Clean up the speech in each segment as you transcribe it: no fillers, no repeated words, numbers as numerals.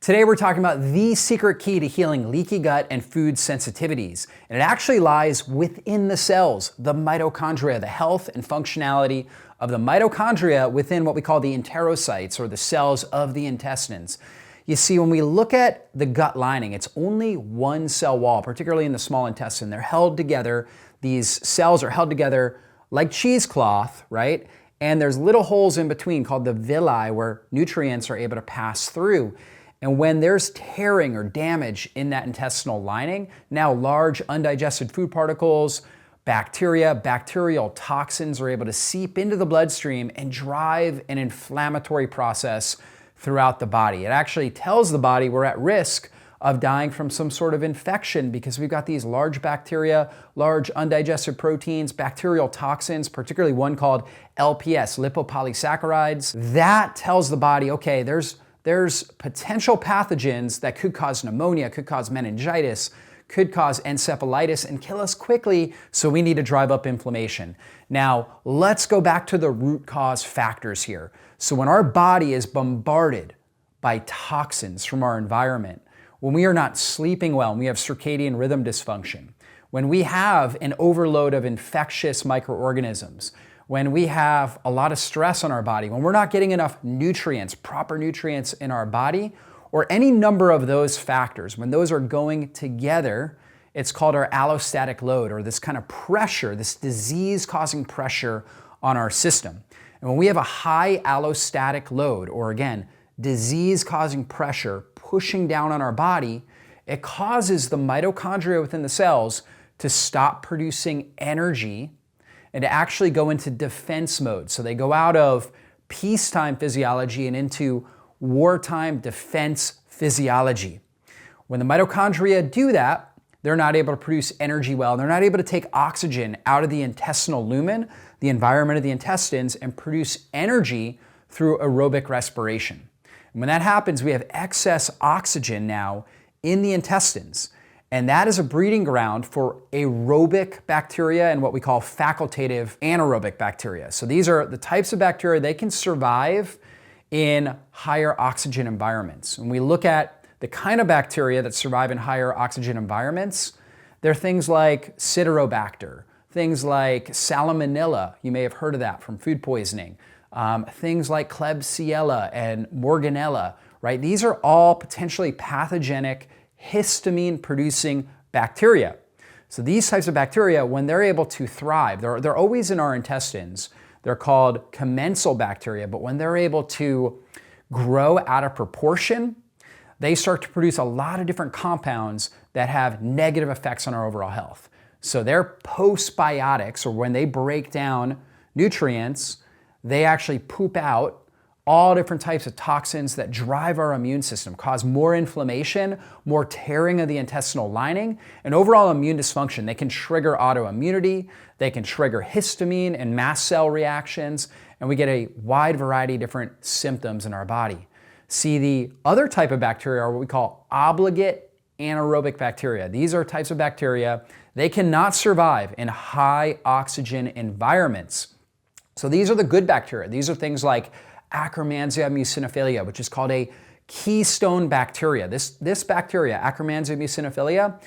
Today we're talking about the secret key to healing leaky gut and food sensitivities. And it actually lies within the cells, the mitochondria, the health and functionality of the mitochondria within what we call the enterocytes, or the cells of the intestines. You see, when we look at the gut lining, it's only one cell wall, particularly in the small intestine. They're held together. These cells are held together like cheesecloth, right? And there's little holes in between called the villi where nutrients are able to pass through. And when there's tearing or damage in that intestinal lining, now large undigested food particles, bacteria, bacterial toxins are able to seep into the bloodstream and drive an inflammatory process throughout the body. It actually tells the body we're at risk of dying from some sort of infection because we've got these large bacteria, large undigested proteins, bacterial toxins, particularly one called LPS, lipopolysaccharides. That tells the body, okay, there's potential pathogens that could cause pneumonia, could cause meningitis, could cause encephalitis and kill us quickly, so we need to drive up inflammation. Now, let's go back to the root cause factors here. So when our body is bombarded by toxins from our environment, when we are not sleeping well and we have circadian rhythm dysfunction, when we have an overload of infectious microorganisms, when we have a lot of stress on our body, when we're not getting enough nutrients, proper nutrients in our body, or any number of those factors, when those are going together, it's called our allostatic load, or this kind of pressure, this disease-causing pressure on our system. And when we have a high allostatic load, or again, disease-causing pressure pushing down on our body, it causes the mitochondria within the cells to stop producing energy and to actually go into defense mode. So they go out of peacetime physiology and into wartime defense physiology. When the mitochondria do that, they're not able to produce energy well. They're not able to take oxygen out of the intestinal lumen, the environment of the intestines, and produce energy through aerobic respiration. And when that happens, we have excess oxygen now in the intestines. And that is a breeding ground for aerobic bacteria and what we call facultative anaerobic bacteria. So these are the types of bacteria, they can survive in higher oxygen environments. When we look at the kind of bacteria that survive in higher oxygen environments, they're things like Citrobacter, things like Salmonella, you may have heard of that from food poisoning, things like Klebsiella and Morganella, right? These are all potentially pathogenic histamine-producing bacteria. So these types of bacteria, when they're able to thrive, they're always in our intestines. They're called commensal bacteria, but when they're able to grow out of proportion, they start to produce a lot of different compounds that have negative effects on our overall health. So they're postbiotics, or when they break down nutrients, they actually poop out all different types of toxins that drive our immune system, cause more inflammation, more tearing of the intestinal lining, and overall immune dysfunction. They can trigger autoimmunity, they can trigger histamine and mast cell reactions, and we get a wide variety of different symptoms in our body. See, the other type of bacteria are what we call obligate anaerobic bacteria. These are types of bacteria, they cannot survive in high oxygen environments. So these are the good bacteria. These are things like Akkermansia muciniphila, which is called a keystone bacteria. This bacteria, Akkermansia muciniphila,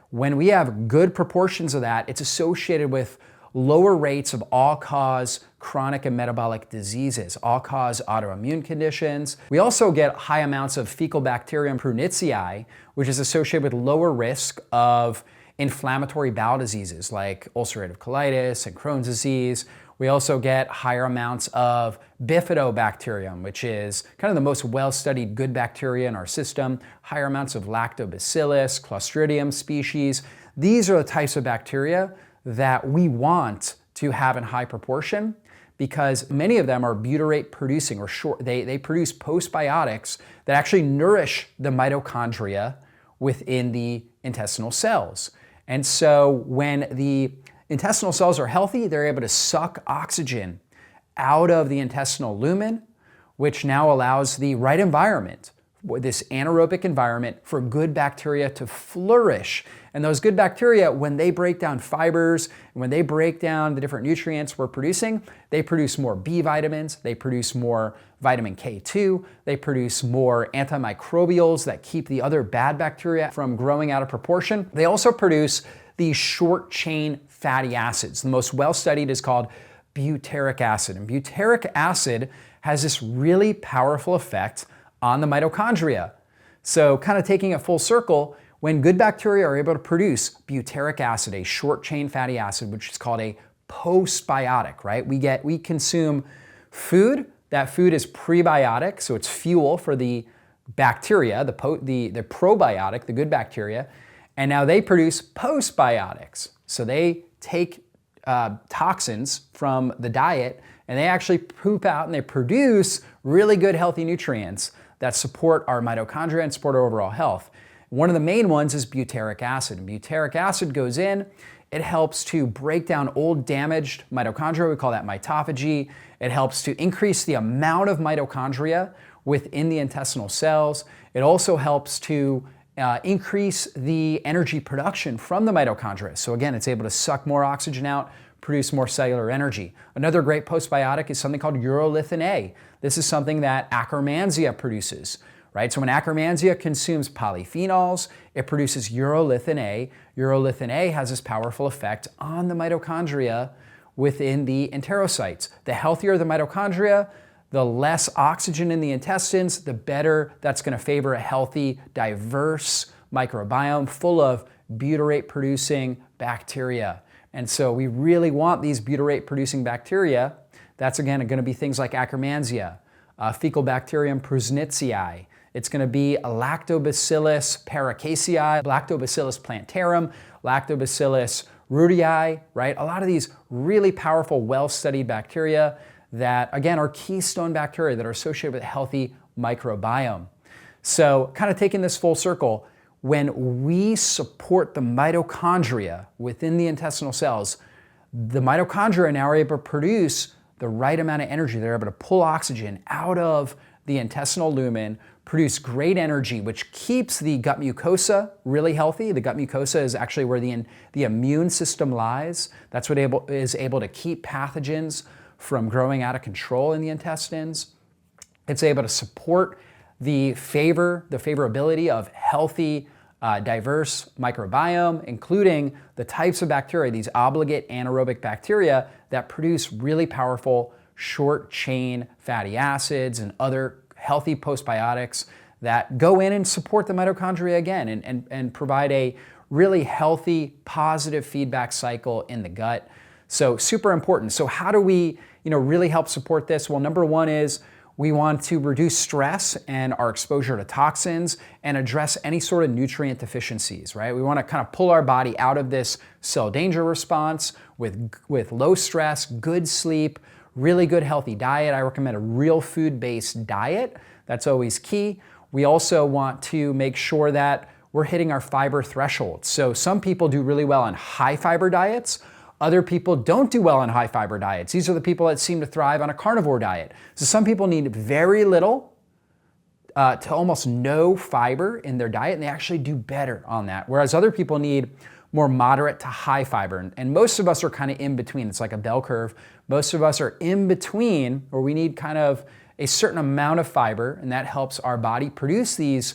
when we have good proportions of that, it's associated with lower rates of all-cause chronic and metabolic diseases, all-cause autoimmune conditions. We also get high amounts of Faecalibacterium prunitii, which is associated with lower risk of inflammatory bowel diseases like ulcerative colitis and Crohn's disease. We also get higher amounts of Bifidobacterium, which is kind of the most well-studied good bacteria in our system, higher amounts of Lactobacillus, Clostridium species. These are the types of bacteria that we want to have in high proportion because many of them are butyrate producing, or they produce postbiotics that actually nourish the mitochondria within the intestinal cells. And so when the intestinal cells are healthy, they're able to suck oxygen out of the intestinal lumen, which now allows the right environment this anaerobic environment for good bacteria to flourish. And those good bacteria, when they break down fibers, and when they break down the different nutrients we're producing, they produce more B vitamins, they produce more vitamin K2, they produce more antimicrobials that keep the other bad bacteria from growing out of proportion. They also produce these short chain fatty acids. The most well-studied is called butyric acid. And butyric acid has this really powerful effect on the mitochondria. So kind of taking it full circle, when good bacteria are able to produce butyric acid, a short chain fatty acid, which is called a postbiotic, right? We consume food. That food is prebiotic, so it's fuel for the bacteria, the probiotic, the good bacteria, and now they produce postbiotics. So they take toxins from the diet and they actually poop out and they produce really good healthy nutrients that support our mitochondria and support our overall health. One of the main ones is butyric acid. And butyric acid goes in, it helps to break down old damaged mitochondria, we call that mitophagy. It helps to increase the amount of mitochondria within the intestinal cells. It also helps to increase the energy production from the mitochondria. So again, it's able to suck more oxygen out, produce more cellular energy. Another great postbiotic is something called urolithin A. This is something that Akkermansia produces, right? So when Akkermansia consumes polyphenols, it produces urolithin A. Urolithin A has this powerful effect on the mitochondria within the enterocytes. The healthier the mitochondria, the less oxygen in the intestines, the better that's going to favor a healthy, diverse microbiome full of butyrate-producing bacteria. And so we really want these butyrate-producing bacteria. That's again going to be things like Akkermansia, Faecalibacterium prusnitzii. It's going to be a Lactobacillus paracasei, Lactobacillus plantarum, Lactobacillus rudii, right? A lot of these really powerful, well-studied bacteria that, again, are keystone bacteria that are associated with a healthy microbiome. So kind of taking this full circle, when we support the mitochondria within the intestinal cells, the mitochondria now are able to produce the right amount of energy. They're able to pull oxygen out of the intestinal lumen, produce great energy, which keeps the gut mucosa really healthy. The gut mucosa is actually where the immune system lies. That's what is able to keep pathogens from growing out of control in the intestines. It's able to support the favorability of healthy, diverse microbiome, including the types of bacteria, these obligate anaerobic bacteria that produce really powerful short chain fatty acids and other healthy postbiotics that go in and support the mitochondria again and provide a really healthy, positive feedback cycle in the gut. So super important. So how do we really help support this? Well, number one is we want to reduce stress and our exposure to toxins and address any sort of nutrient deficiencies, right? We want to kind of pull our body out of this cell danger response with low stress, good sleep, really good healthy diet. I recommend a real food-based diet. That's always key. We also want to make sure that we're hitting our fiber threshold. So some people do really well on high fiber diets. Other people don't do well on high fiber diets. These are the people that seem to thrive on a carnivore diet. So some people need very little to almost no fiber in their diet, and they actually do better on that. Whereas other people need more moderate to high fiber. And most of us are kind of in between. It's like a bell curve. Most of us are in between, or we need kind of a certain amount of fiber, and that helps our body produce these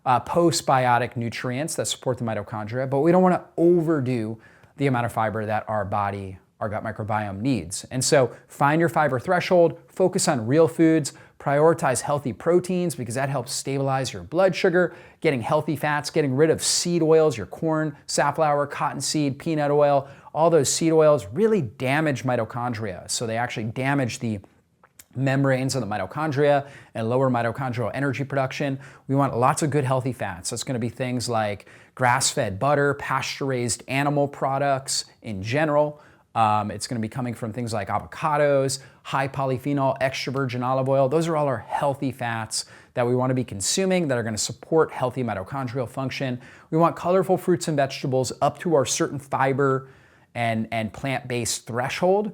postbiotic nutrients that support the mitochondria, but we don't want to overdo the amount of fiber that our gut microbiome needs. And so find your fiber threshold, focus on real foods, prioritize healthy proteins because that helps stabilize your blood sugar, getting healthy fats, getting rid of seed oils, your corn, safflower, cottonseed, peanut oil. All those seed oils really damage mitochondria. So they actually damage the membranes of the mitochondria and lower mitochondrial energy production. We want lots of good healthy fats. That's going to be things like grass-fed butter, pasture-raised animal products in general. It's going to be coming from things like avocados, high polyphenol, extra virgin olive oil. Those are all our healthy fats that we want to be consuming that are going to support healthy mitochondrial function. We want colorful fruits and vegetables up to our certain fiber and plant-based threshold.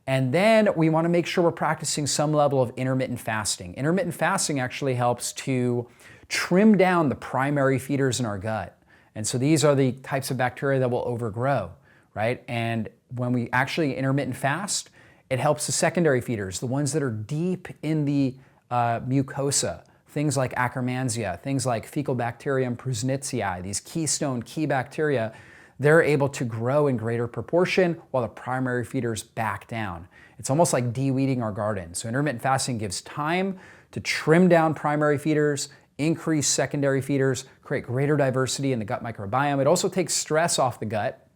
And then we want to make sure we're practicing some level of intermittent fasting. Intermittent fasting actually helps to trim down the primary feeders in our gut. And so these are the types of bacteria that will overgrow, right? And when we actually intermittent fast, it helps the secondary feeders, the ones that are deep in the mucosa, things like Akkermansia, things like Faecalibacterium prusnitzii, these keystone key bacteria, they're able to grow in greater proportion while the primary feeders back down. It's almost like de-weeding our garden. So intermittent fasting gives time to trim down primary feeders, increase secondary feeders, create greater diversity in the gut microbiome. It also takes stress off the gut,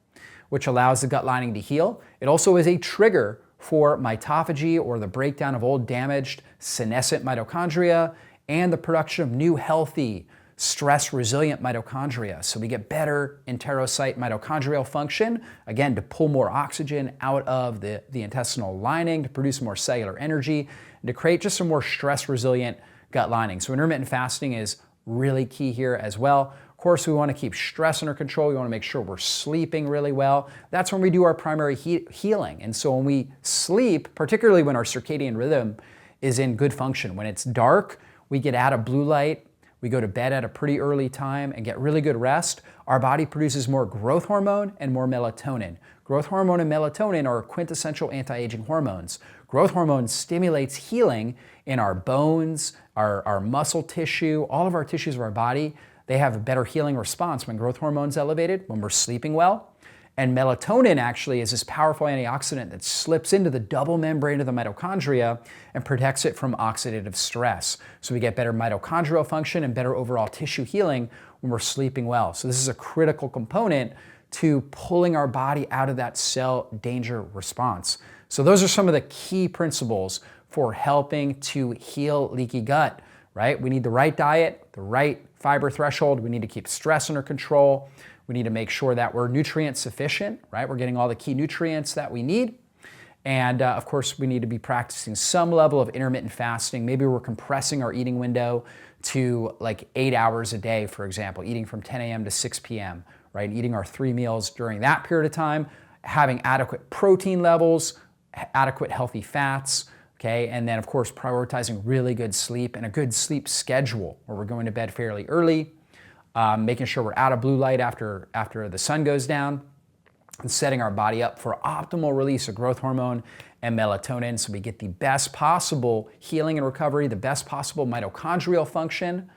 which allows the gut lining to heal. It also is a trigger for mitophagy, or the breakdown of old damaged senescent mitochondria, and the production of new healthy stress-resilient mitochondria. So we get better enterocyte mitochondrial function, again, to pull more oxygen out of the intestinal lining, to produce more cellular energy, and to create just a more stress-resilient gut lining. So intermittent fasting is really key here as well. Of course, we want to keep stress under control. We want to make sure we're sleeping really well. That's when we do our primary healing. And so when we sleep, particularly when our circadian rhythm is in good function, when it's dark, we get out of blue light, we go to bed at a pretty early time and get really good rest, our body produces more growth hormone and more melatonin. Growth hormone and melatonin are quintessential anti-aging hormones. Growth hormone stimulates healing in our bones, our muscle tissue, all of our tissues of our body. They have a better healing response when growth hormone's elevated, when we're sleeping well. And melatonin actually is this powerful antioxidant that slips into the double membrane of the mitochondria and protects it from oxidative stress. So we get better mitochondrial function and better overall tissue healing when we're sleeping well. So this is a critical component to pulling our body out of that cell danger response. So those are some of the key principles for helping to heal leaky gut, right? We need the right diet, the right fiber threshold. We need to keep stress under control. We need to make sure that we're nutrient sufficient, right? We're getting all the key nutrients that we need. And of course, we need to be practicing some level of intermittent fasting. Maybe we're compressing our eating window to like 8 hours a day, for example, eating from 10 a.m. to 6 p.m., right? Eating our 3 meals during that period of time, having adequate protein levels, adequate healthy fats, okay? And then of course, prioritizing really good sleep and a good sleep schedule where we're going to bed fairly early, making sure we're out of blue light after the sun goes down, and setting our body up for optimal release of growth hormone and melatonin so we get the best possible healing and recovery, the best possible mitochondrial function,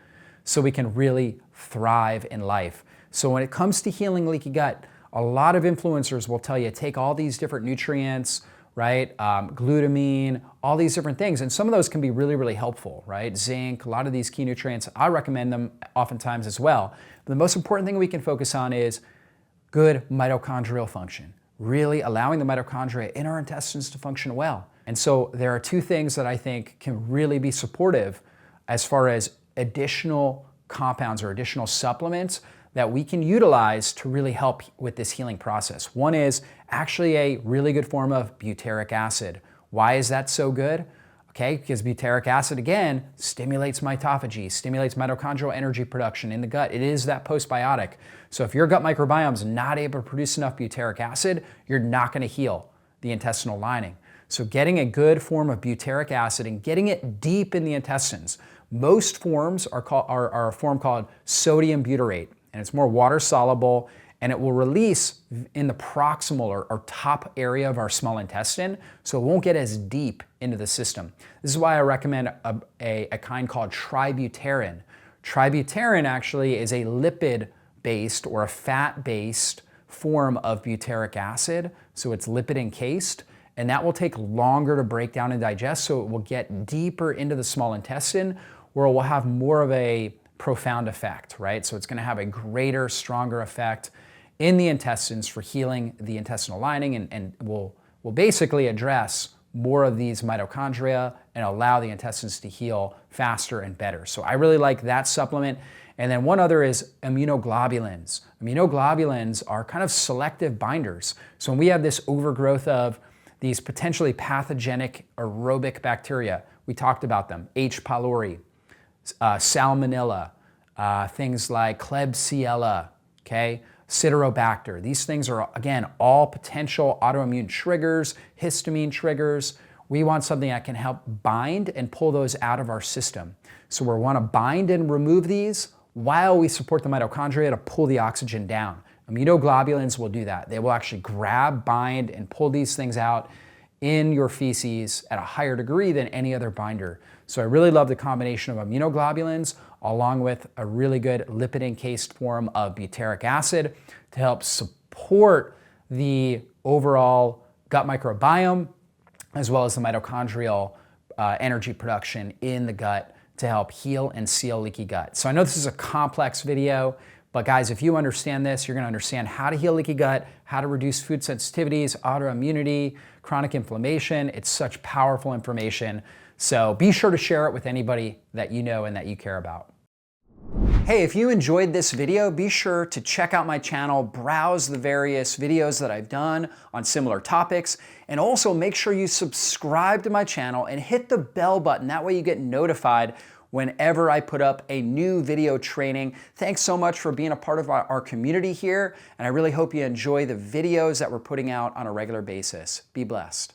so we can really thrive in life. So when it comes to healing leaky gut, a lot of influencers will tell you take all these different nutrients, right? Glutamine, all these different things. And some of those can be really, really helpful, right? Zinc, a lot of these key nutrients, I recommend them oftentimes as well. But the most important thing we can focus on is good mitochondrial function, really allowing the mitochondria in our intestines to function well. And so there are two things that I think can really be supportive as far as additional compounds or additional supplements that we can utilize to really help with this healing process. One is actually a really good form of butyric acid. Why is that so good? Okay, because butyric acid, again, stimulates mitophagy, stimulates mitochondrial energy production in the gut. It is that postbiotic. So if your gut microbiome is not able to produce enough butyric acid, you're not going to heal the intestinal lining. So getting a good form of butyric acid and getting it deep in the intestines. Most forms are a form called sodium butyrate, and it's more water soluble, and it will release in the proximal or top area of our small intestine, so it won't get as deep into the system. This is why I recommend a kind called tributyrin. Tributyrin actually is a lipid-based or a fat-based form of butyric acid, so it's lipid encased, and that will take longer to break down and digest, so it will get deeper into the small intestine, where it will have more of a profound effect, right? So it's going to have a greater, stronger effect in the intestines for healing the intestinal lining, and will basically address more of these mitochondria and allow the intestines to heal faster and better. So I really like that supplement. And then one other is immunoglobulins. Immunoglobulins are kind of selective binders. So when we have this overgrowth of these potentially pathogenic aerobic bacteria, we talked about them, H. pylori, Salmonella, things like Klebsiella, okay, Citrobacter. These things are, again, all potential autoimmune triggers, histamine triggers. we want something that can help bind and pull those out of our system. So we want to bind and remove these while we support the mitochondria to pull the oxygen down. Immunoglobulins will do that. They will actually grab, bind, and pull these things out in your feces at a higher degree than any other binder. So I really love the combination of immunoglobulins along with a really good lipid encased form of butyric acid to help support the overall gut microbiome as well as the mitochondrial energy production in the gut to help heal and seal leaky gut. So I know this is a complex video, but guys, if you understand this, you're gonna understand how to heal leaky gut, how to reduce food sensitivities, autoimmunity, chronic inflammation. It's such powerful information. So be sure to share it with anybody that you know and that you care about. Hey, if you enjoyed this video, be sure to check out my channel, browse the various videos that I've done on similar topics, and also make sure you subscribe to my channel and hit the bell button. That way you get notified whenever I put up a new video training. Thanks so much for being a part of our community here, and I really hope you enjoy the videos that we're putting out on a regular basis. Be blessed.